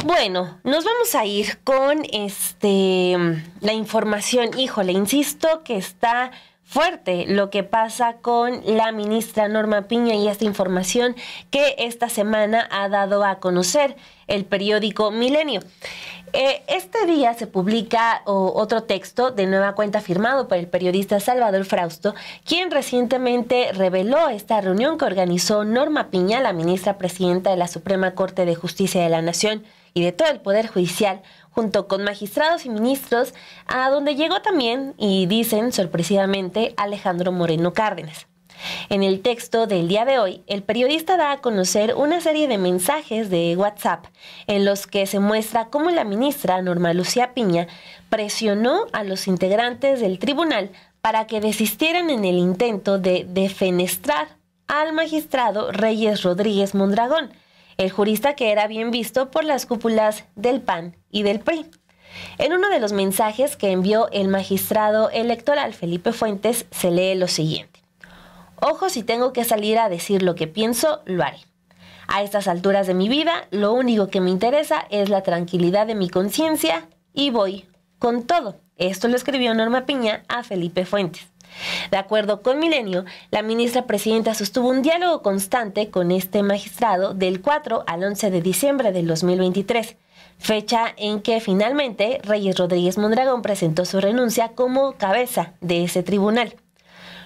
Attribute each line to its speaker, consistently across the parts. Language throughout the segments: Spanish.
Speaker 1: Bueno, nos vamos a ir con la información. Híjole, insisto que está fuerte lo que pasa con la ministra Norma Piña y esta información que esta semana ha dado a conocer el periódico Milenio. Este día se publica otro texto de nueva cuenta firmado por el periodista Salvador Frausto, quien recientemente reveló esta reunión que organizó Norma Piña, la ministra presidenta de la Suprema Corte de Justicia de la Nación y de todo el Poder Judicial, junto con magistrados y ministros, a donde llegó también, y dicen sorpresivamente, Alejandro Moreno Cárdenas. En el texto del día de hoy, el periodista da a conocer una serie de mensajes de WhatsApp en los que se muestra cómo la ministra Norma Lucía Piña presionó a los integrantes del tribunal para que desistieran en el intento de defenestrar al magistrado Reyes Rodríguez Mondragón, el jurista que era bien visto por las cúpulas del PAN y del PRI. En uno de los mensajes que envió el magistrado electoral Felipe Fuentes se lee lo siguiente: ojo, si tengo que salir a decir lo que pienso, lo haré. A estas alturas de mi vida, lo único que me interesa es la tranquilidad de mi conciencia y voy con todo. Esto lo escribió Norma Piña a Felipe Fuentes. De acuerdo con Milenio, la ministra presidenta sostuvo un diálogo constante con este magistrado del 4 al 11 de diciembre del 2023, fecha en que finalmente Reyes Rodríguez Mondragón presentó su renuncia como cabeza de ese tribunal.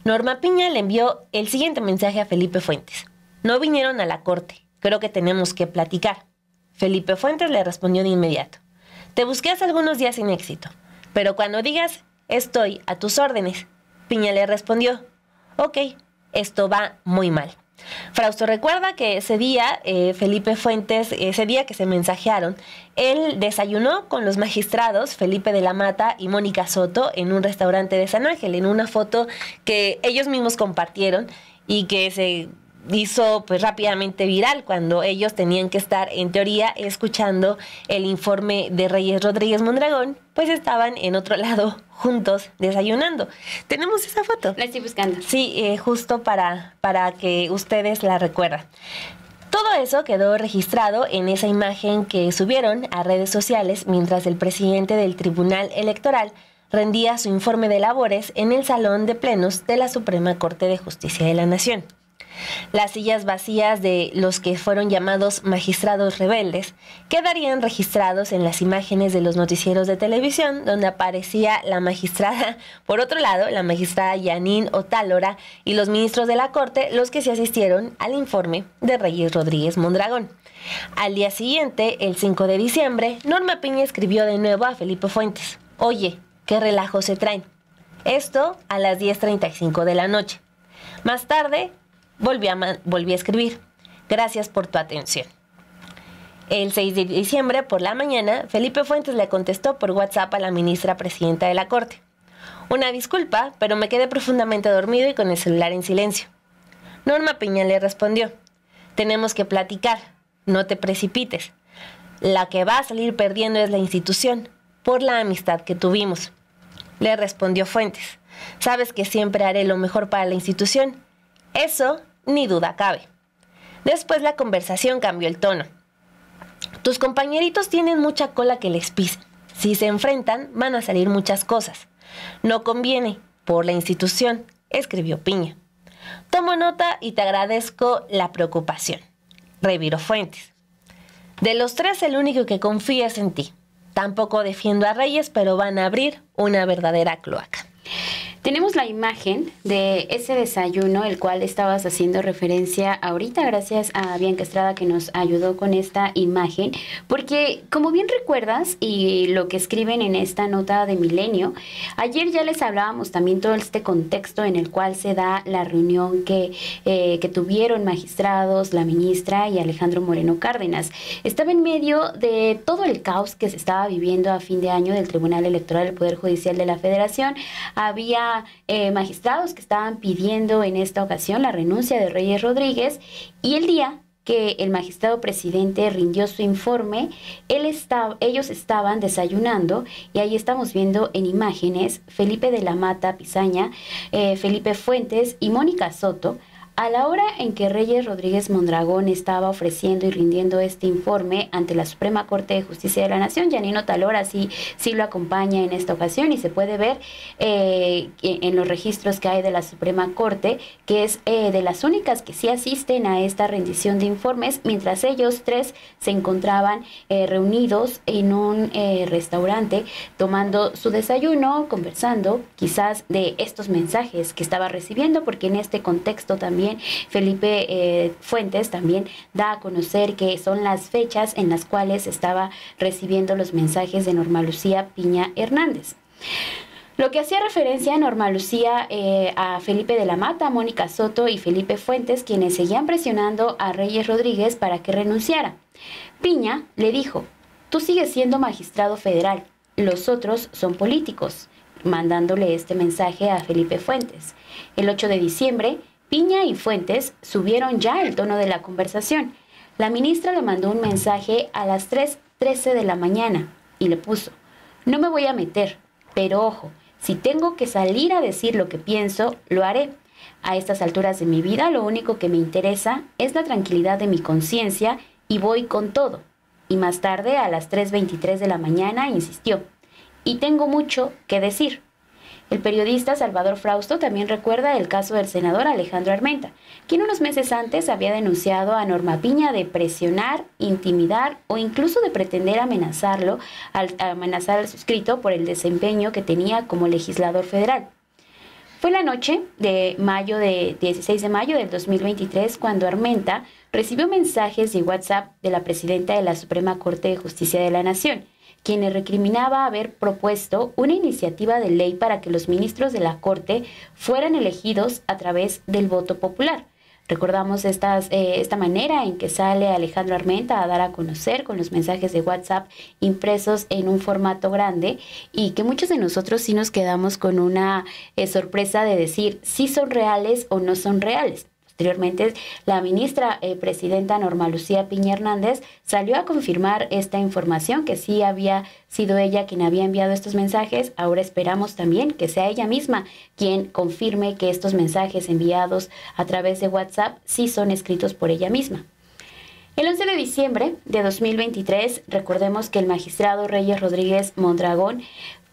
Speaker 1: Norma Piña le envió el siguiente mensaje a Felipe Fuentes: no vinieron a la corte, creo que tenemos que platicar. Felipe Fuentes le respondió de inmediato: te busqué hace algunos días sin éxito, pero cuando digas, estoy a tus órdenes. Piña le respondió: ok, esto va muy mal. Frausto recuerda que ese día, Felipe Fuentes, ese día que se mensajearon, él desayunó con los magistrados Felipe de la Mata y Mónica Soto en un restaurante de San Ángel, en una foto que ellos mismos compartieron y que se hizo pues rápidamente viral cuando ellos tenían que estar en teoría escuchando el informe de Reyes Rodríguez Mondragón, pues estaban en otro lado juntos desayunando. ¿Tenemos esa foto?
Speaker 2: La estoy buscando.
Speaker 1: Sí, justo para que ustedes la recuerden. Todo eso quedó registrado en esa imagen que subieron a redes sociales mientras el presidente del Tribunal Electoral rendía su informe de labores en el Salón de Plenos de la Suprema Corte de Justicia de la Nación. Las sillas vacías de los que fueron llamados magistrados rebeldes quedarían registrados en las imágenes de los noticieros de televisión, donde aparecía la magistrada, por otro lado, la magistrada Yanín Otálora y los ministros de la Corte, los que se asistieron al informe de Reyes Rodríguez Mondragón. Al día siguiente, el 5 de diciembre, Norma Piña escribió de nuevo a Felipe Fuentes: oye, ¿qué relajo se traen? Esto a las 10:35 de la noche. Más tarde, volví a escribir: gracias por tu atención. El 6 de diciembre, por la mañana, Felipe Fuentes le contestó por WhatsApp a la ministra presidenta de la Corte: una disculpa, pero me quedé profundamente dormido y con el celular en silencio. Norma Piña le respondió: tenemos que platicar, no te precipites. La que va a salir perdiendo es la institución, por la amistad que tuvimos. Le respondió Fuentes: sabes que siempre haré lo mejor para la institución. Eso ni duda cabe. Después la conversación cambió el tono. Tus compañeritos tienen mucha cola que les pisen. Si se enfrentan, van a salir muchas cosas. No conviene, por la institución, escribió Piña. Tomo nota y te agradezco la preocupación, reviró Fuentes. De los tres, el único que confía es en ti. Tampoco defiendo a Reyes, pero van a abrir una verdadera cloaca.
Speaker 2: Tenemos la imagen de ese desayuno, el cual estabas haciendo referencia ahorita, gracias a Bianca Estrada que nos ayudó con esta imagen, porque como bien recuerdas y lo que escriben en esta nota de Milenio, ayer ya les hablábamos también todo este contexto en el cual se da la reunión que tuvieron magistrados, la ministra y Alejandro Moreno Cárdenas. Estaba en medio de todo el caos que se estaba viviendo a fin de año del Tribunal Electoral del Poder Judicial de la Federación. Había magistrados que estaban pidiendo en esta ocasión la renuncia de Reyes Rodríguez, y el día que el magistrado presidente rindió su informe, ellos estaban desayunando, y ahí estamos viendo en imágenes Felipe de la Mata Pizaña, Felipe Fuentes y Mónica Soto A la hora en que Reyes Rodríguez Mondragón estaba ofreciendo y rindiendo este informe ante la Suprema Corte de Justicia de la Nación, Yanino Talora sí lo acompaña en esta ocasión y se puede ver en los registros que hay de la Suprema Corte, que es de las únicas que sí asisten a esta rendición de informes, mientras ellos tres se encontraban reunidos en un restaurante tomando su desayuno, conversando quizás de estos mensajes que estaba recibiendo, porque en este contexto también Felipe Fuentes también da a conocer que son las fechas en las cuales estaba recibiendo los mensajes de Norma Lucía Piña Hernández. Lo que hacía referencia a Norma Lucía, a Felipe de la Mata, Mónica Soto y Felipe Fuentes, quienes seguían presionando a Reyes Rodríguez para que renunciara. Piña le dijo: tú sigues siendo magistrado federal, los otros son políticos, mandándole este mensaje a Felipe Fuentes. El 8 de diciembre, Piña y Fuentes subieron ya el tono de la conversación. La ministra le mandó un mensaje a las 3:13 de la mañana y le puso: no me voy a meter, pero ojo, si tengo que salir a decir lo que pienso, lo haré. A estas alturas de mi vida lo único que me interesa es la tranquilidad de mi conciencia y voy con todo. Y más tarde, a las 3:23 de la mañana, insistió: y tengo mucho que decir. El periodista Salvador Frausto también recuerda el caso del senador Alejandro Armenta, quien unos meses antes había denunciado a Norma Piña de presionar, intimidar o incluso de pretender amenazar al suscrito por el desempeño que tenía como legislador federal. Fue la noche de 16 de mayo del 2023 cuando Armenta recibió mensajes de WhatsApp de la presidenta de la Suprema Corte de Justicia de la Nación, quien le recriminaba haber propuesto una iniciativa de ley para que los ministros de la Corte fueran elegidos a través del voto popular. Recordamos esta manera en que sale Alejandro Armenta a dar a conocer con los mensajes de WhatsApp impresos en un formato grande, y que muchos de nosotros sí nos quedamos con una sorpresa de decir si son reales o no son reales. Posteriormente, la ministra presidenta Norma Lucía Piña Hernández salió a confirmar esta información, que sí había sido ella quien había enviado estos mensajes. Ahora esperamos también que sea ella misma quien confirme que estos mensajes enviados a través de WhatsApp sí son escritos por ella misma. El 11 de diciembre de 2023, recordemos que el magistrado Reyes Rodríguez Mondragón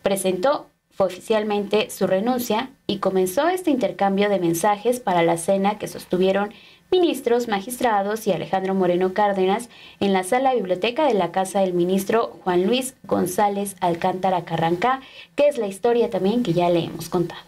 Speaker 2: presentó oficialmente su renuncia y comenzó este intercambio de mensajes para la cena que sostuvieron ministros, magistrados y Alejandro Moreno Cárdenas en la sala biblioteca de la casa del ministro Juan Luis González Alcántara Carrancá, que es la historia también que ya le hemos contado.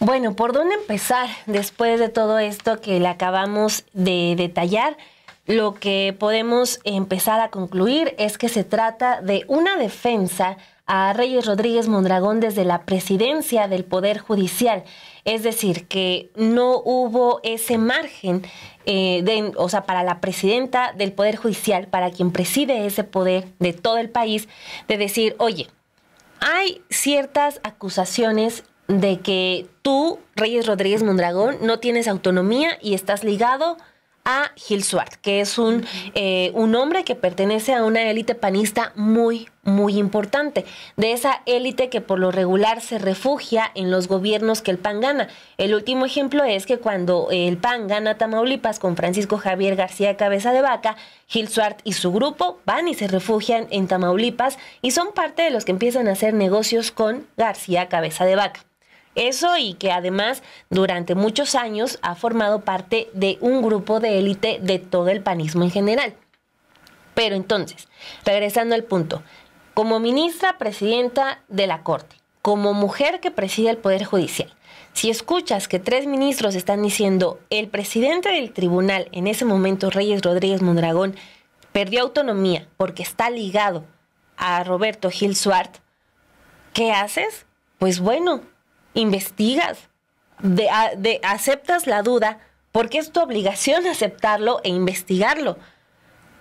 Speaker 1: Bueno, ¿por dónde empezar después de todo esto que le acabamos de detallar? Lo que podemos empezar a concluir es que se trata de una defensa a Reyes Rodríguez Mondragón desde la presidencia del Poder Judicial. Es decir, que no hubo ese margen para la presidenta del Poder Judicial, para quien preside ese poder de todo el país, de decir: oye, hay ciertas acusaciones de que tú, Reyes Rodríguez Mondragón, no tienes autonomía y estás ligado a Gil Suart, que es un hombre que pertenece a una élite panista muy, muy importante. De esa élite que por lo regular se refugia en los gobiernos que el PAN gana. El último ejemplo es que cuando el PAN gana Tamaulipas con Francisco Javier García Cabeza de Vaca, Gil Suart y su grupo van y se refugian en Tamaulipas y son parte de los que empiezan a hacer negocios con García Cabeza de Vaca. Eso, y que además durante muchos años ha formado parte de un grupo de élite de todo el panismo en general. Pero entonces, regresando al punto, como ministra presidenta de la Corte, como mujer que preside el Poder Judicial, si escuchas que 3 ministros están diciendo el presidente del tribunal, en ese momento Reyes Rodríguez Mondragón, perdió autonomía porque está ligado a Roberto Gil Suart, ¿qué haces? Pues bueno, investigas, aceptas la duda, porque es tu obligación aceptarlo e investigarlo.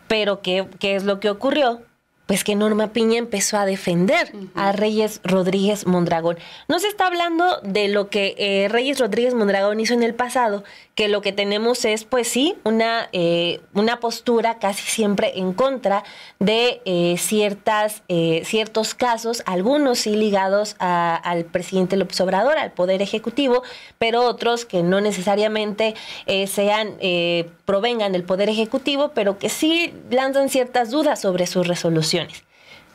Speaker 1: Pero ¿qué es lo que ocurrió? pues que Norma Piña empezó a defender a Reyes Rodríguez Mondragón. No se está hablando de lo que Reyes Rodríguez Mondragón hizo en el pasado, que lo que tenemos es, pues sí, una postura casi siempre en contra de ciertos casos, algunos sí ligados al presidente López Obrador, al Poder Ejecutivo, pero otros que no necesariamente provengan del Poder Ejecutivo, pero que sí lanzan ciertas dudas sobre sus resoluciones.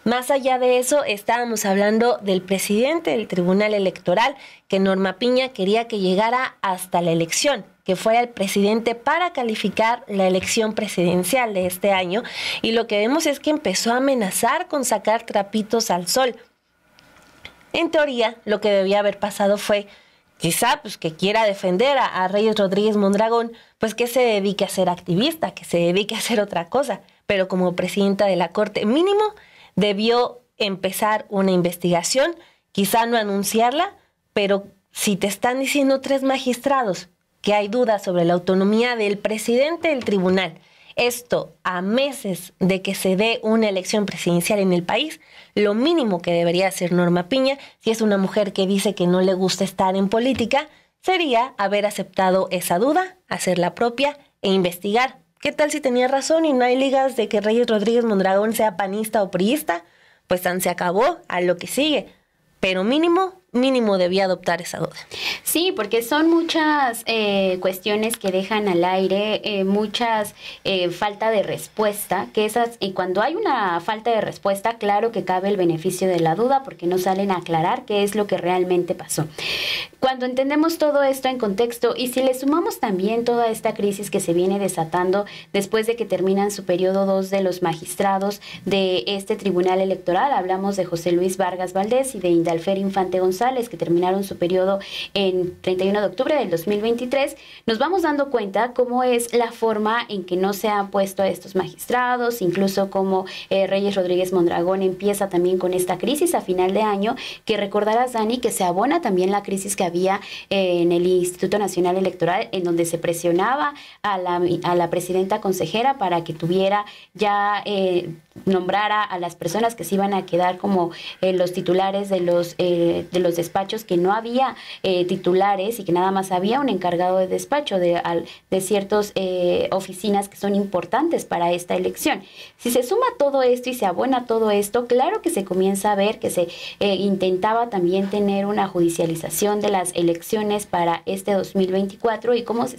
Speaker 1: Más allá de eso, estábamos hablando del presidente del Tribunal Electoral, que Norma Piña quería que llegara hasta la elección, que fuera el presidente para calificar la elección presidencial de este año, y lo que vemos es que empezó a amenazar con sacar trapitos al sol. En teoría, lo que debía haber pasado fue, quizá pues que quiera defender a Reyes Rodríguez Mondragón, pues que se dedique a ser activista, que se dedique a hacer otra cosa, pero como presidenta de la Corte, mínimo debió empezar una investigación, quizá no anunciarla, pero si te están diciendo 3 magistrados que hay dudas sobre la autonomía del presidente del tribunal, esto a meses de que se dé una elección presidencial en el país, lo mínimo que debería hacer Norma Piña, si es una mujer que dice que no le gusta estar en política, sería haber aceptado esa duda, hacerla propia e investigar. ¿Qué tal si tenía razón y no hay ligas de que Reyes Rodríguez Mondragón sea panista o priista? Pues tan se acabó, a lo que sigue. Pero mínimo debía adoptar esa duda.
Speaker 2: Sí, porque son muchas cuestiones que dejan al aire, muchas falta de respuesta, que esas, y cuando hay una falta de respuesta, claro que cabe el beneficio de la duda, porque no salen a aclarar qué es lo que realmente pasó. Cuando entendemos todo esto en contexto, y si le sumamos también toda esta crisis que se viene desatando después de que terminan su periodo 2 de los magistrados de este Tribunal Electoral, hablamos de José Luis Vargas Valdés y de Indalfer Infante González, que terminaron su periodo en 31 de octubre del 2023, nos vamos dando cuenta cómo es la forma en que no se han puesto a estos magistrados, incluso cómo Reyes Rodríguez Mondragón empieza también con esta crisis a final de año, que recordarás, Dani, que se abona también la crisis que había en el Instituto Nacional Electoral, en donde se presionaba a la presidenta consejera para que tuviera ya nombrara a las personas que se iban a quedar como los titulares de los despachos, que no había titulares y que nada más había un encargado de despacho de ciertas oficinas que son importantes para esta elección. Si se suma todo esto y se abona todo esto, claro que se comienza a ver que se intentaba también tener una judicialización de las elecciones para este 2024 y cómo se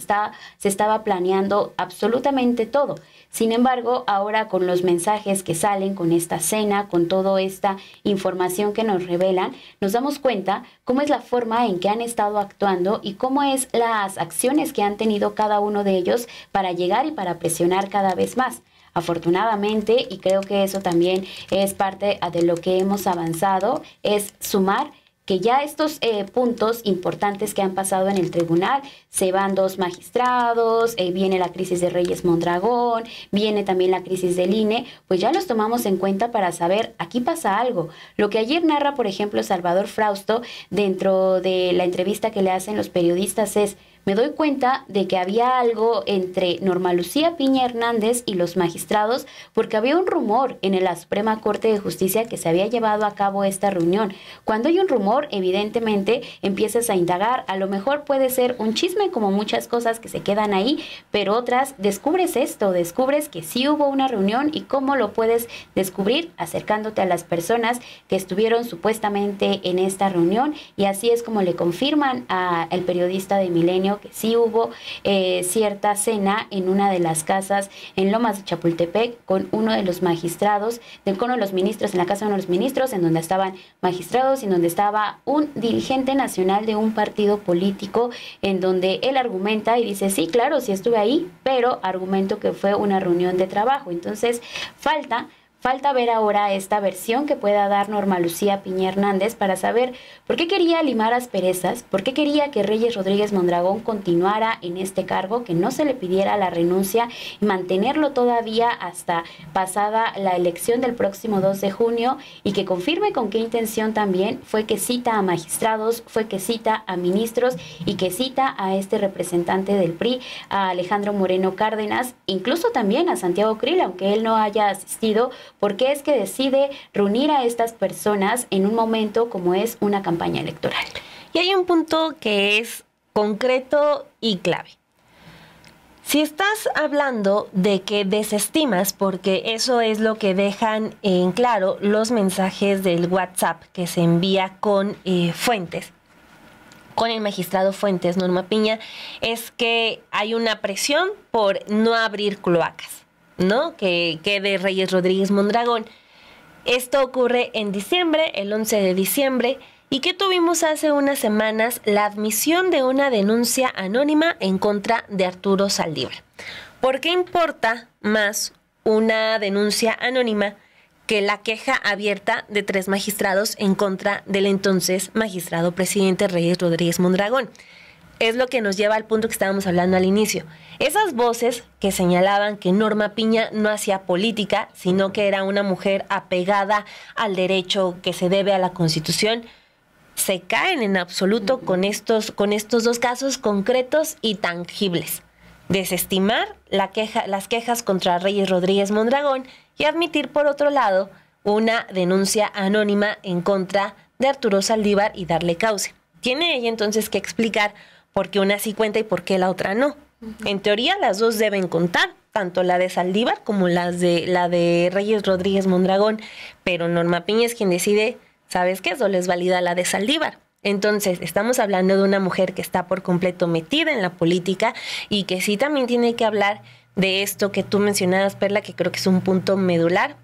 Speaker 2: estaba planeando absolutamente todo. Sin embargo, ahora con los mensajes que salen, con esta cena, con toda esta información que nos revelan, nos damos cuenta cómo es la forma en que han estado actuando y cómo es las acciones que han tenido cada uno de ellos para llegar y para presionar cada vez más. Afortunadamente, y creo que eso también es parte de lo que hemos avanzado, es sumar que ya estos puntos importantes que han pasado en el tribunal, se van 2 magistrados, viene la crisis de Reyes Mondragón, viene también la crisis del INE, pues ya los tomamos en cuenta para saber, aquí pasa algo. Lo que ayer narra, por ejemplo, Salvador Frausto, dentro de la entrevista que le hacen los periodistas es: me doy cuenta de que había algo entre Norma Lucía Piña Hernández y los magistrados, porque había un rumor en la Suprema Corte de Justicia que se había llevado a cabo esta reunión. Cuando hay un rumor, evidentemente empiezas a indagar. A lo mejor puede ser un chisme, como muchas cosas que se quedan ahí, pero otras descubres esto, descubres que sí hubo una reunión. ¿Y cómo lo puedes descubrir? Acercándote a las personas que estuvieron supuestamente en esta reunión, y así es como le confirman al periodista de Milenio que sí hubo cierta cena en una de las casas en Lomas de Chapultepec con uno de los magistrados, con uno de los ministros, en la casa de uno de los ministros, en donde estaban magistrados y en donde estaba un dirigente nacional de un partido político, en donde él argumenta y dice: sí, claro, sí estuve ahí, pero argumento que fue una reunión de trabajo. Entonces, falta ver ahora esta versión que pueda dar Norma Lucía Piña Hernández para saber por qué quería limar asperezas, por qué quería que Reyes Rodríguez Mondragón continuara en este cargo, que no se le pidiera la renuncia y mantenerlo todavía hasta pasada la elección del próximo 2 de junio, y que confirme con qué intención también fue que cita a magistrados, fue que cita a ministros y que cita a este representante del PRI, a Alejandro Moreno Cárdenas, incluso también a Santiago Krill, aunque él no haya asistido, por qué es que decide reunir a estas personas en un momento como es una campaña electoral.
Speaker 1: Y hay un punto que es concreto y clave. Si estás hablando de que desestimas, porque eso es lo que dejan en claro los mensajes del WhatsApp que se envía con Fuentes, con el magistrado Fuentes, Norma Piña, es que hay una presión por no abrir cloacas, ¿no? Que quede Reyes Rodríguez Mondragón. Esto ocurre en diciembre, el 11 de diciembre, y que tuvimos hace unas semanas la admisión de una denuncia anónima en contra de Arturo Saldívar. ¿Por qué importa más una denuncia anónima que la queja abierta de 3 magistrados en contra del entonces magistrado presidente Reyes Rodríguez Mondragón? Es lo que nos lleva al punto que estábamos hablando al inicio. Esas voces que señalaban que Norma Piña no hacía política, sino que era una mujer apegada al derecho que se debe a la Constitución, se caen en absoluto con estos 2 casos concretos y tangibles. Desestimar las quejas contra Reyes Rodríguez Mondragón y admitir, por otro lado, una denuncia anónima en contra de Arturo Saldívar y darle cauce. Tiene ella entonces que explicar por qué una sí cuenta y por qué la otra no. En teoría, las dos deben contar, tanto la de Saldívar como la de Reyes Rodríguez Mondragón, pero Norma Piña es quien decide, ¿sabes qué? Solo es válida la de Saldívar. Entonces, estamos hablando de una mujer que está por completo metida en la política y que sí también tiene que hablar de esto que tú mencionabas, Perla, que creo que es un punto medular.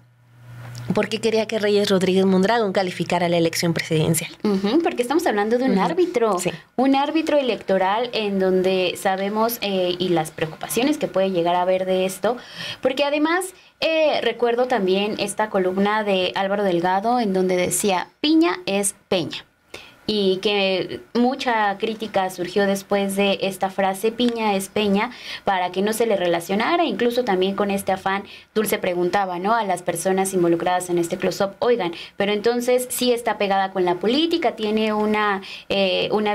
Speaker 1: ¿Por qué quería que Reyes Rodríguez Mondragón calificara la elección presidencial?
Speaker 2: Porque estamos hablando de un árbitro,
Speaker 1: sí.
Speaker 2: Un árbitro electoral en donde sabemos y las preocupaciones que puede llegar a haber de esto, porque además recuerdo también esta columna de Álvaro Delgado en donde decía, Piña es Peña. Y que mucha crítica surgió después de esta frase, Piña es Peña, para que no se le relacionara, incluso también con este afán, Dulce preguntaba, ¿no?, a las personas involucradas en este close-up, oigan, pero entonces sí está pegada con la política, tiene una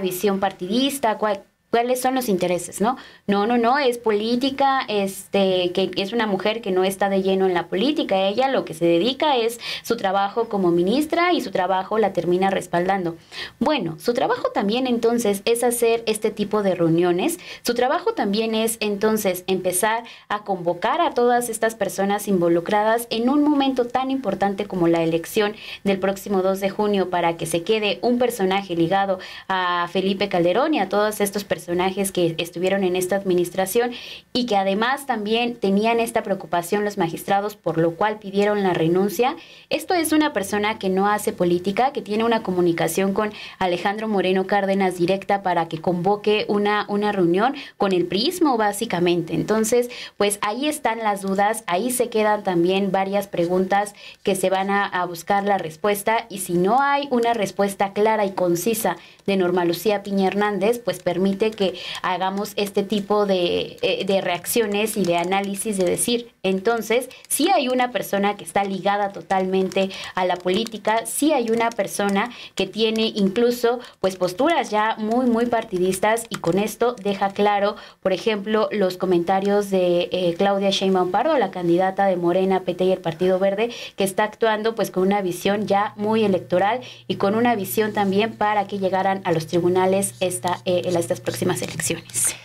Speaker 2: visión partidista, ¿cuáles son los intereses, no? No, es política, que es una mujer que no está de lleno en la política. Ella lo que se dedica es su trabajo como ministra y su trabajo la termina respaldando. Bueno, su trabajo también entonces es hacer este tipo de reuniones. Su trabajo también es entonces empezar a convocar a todas estas personas involucradas en un momento tan importante como la elección del próximo 2 de junio para que se quede un personaje ligado a Felipe Calderón y a todos estos personajes que estuvieron en esta administración y que además también tenían esta preocupación los magistrados, por lo cual pidieron la renuncia. Esto es una persona que no hace política, que tiene una comunicación con Alejandro Moreno Cárdenas directa para que convoque una reunión con el prismo, básicamente. Entonces, pues ahí están las dudas, ahí se quedan también varias preguntas que se van a buscar la respuesta, y si no hay una respuesta clara y concisa de Norma Lucía Piña Hernández, pues permite que hagamos este tipo de reacciones y de análisis de decir, entonces, sí hay una persona que está ligada totalmente a la política, sí hay una persona que tiene incluso pues posturas ya muy partidistas, y con esto deja claro, por ejemplo, los comentarios de Claudia Sheinbaum Pardo, la candidata de Morena, PT y el Partido Verde, que está actuando pues con una visión ya muy electoral y con una visión también para que llegaran a los tribunales estas próximas elecciones.